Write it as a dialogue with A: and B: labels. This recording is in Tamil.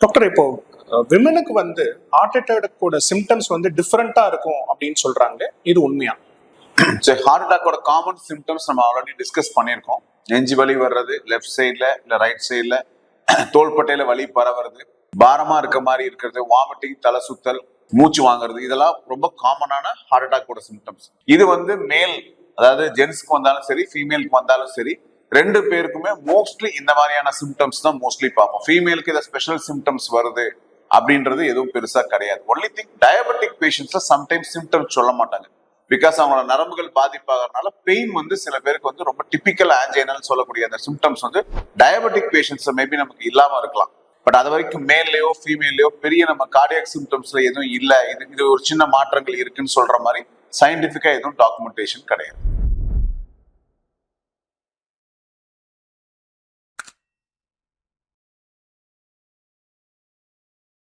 A: டாக்டர், இப்போ விமனுக்கு ஹார்ட் அட்டாக்கோட சிம்டம்ஸ் டிஃப்ரெண்டா இருக்கும் அப்படின்னு சொல்றாங்க, இது உண்மையா?
B: சரி, ஹார்ட் அட்டாக்கோட காமன் சிம்டம்ஸ் நம்ம ஆல்ரெடி டிஸ்கஸ் பண்ணியிருக்கோம். நெஞ்சு வலி வர்றது லெஃப்ட் சைட்ல இல்ல ரைட் சைட்ல, தோள்பட்டையில வலி பரவுறது, பாரமா இருக்க மாதிரி இருக்கிறது, வாமிட்டிங், தலை சுத்தல், மூச்சு வாங்குறது, இதெல்லாம் ரொம்ப காமனான ஹார்ட் அட்டாக்கோட சிம்டம்ஸ். இது மேல், அதாவது ஜென்ஸ்க்கு வந்தாலும் சரி, ஃபீமேலுக்கு வந்தாலும் சரி, ரெண்டு பேருக்குமே மோஸ்ட்லி இந்த மாதிரியான சிம்டம்ஸ் தான் மோஸ்ட்லி பார்ப்போம். ஃபீமேலுக்கு இதை ஸ்பெஷல் சிம்டம்ஸ் வருது அப்படின்றது எதுவும் பெருசா கிடையாது. ஒன்லி திங், டயபெட்டிக் பேஷண்ட்ஸ்ல சம்டைம்ஸ் சிம்டம்ஸ் சொல்ல மாட்டாங்க. பிகாஸ் அவங்களோட நரம்புகள் பாதிப்பாகிறதுனால பெயின் சில பேருக்கு ரொம்ப டிபிக்கல் ஆன்ஜைனல் சொல்லக்கூடிய அந்த சிம்டம்ஸ் டயபெட்டிக் பேஷண்ட்ஸ் மேபி நமக்கு இல்லாம இருக்கலாம். பட் அது வரைக்கும் மேல்லையோ ஃபீமேல்லையோ பெரிய நம்ம கார்டியாக் சிம்டம்ஸ்ல எதுவும் இல்லை, இது ஒரு சின்ன மாற்றங்கள் இருக்குன்னு சொல்ற மாதிரி சயின்டிபிக்கா எதுவும் டாக்குமெண்டேஷன் கிடையாது.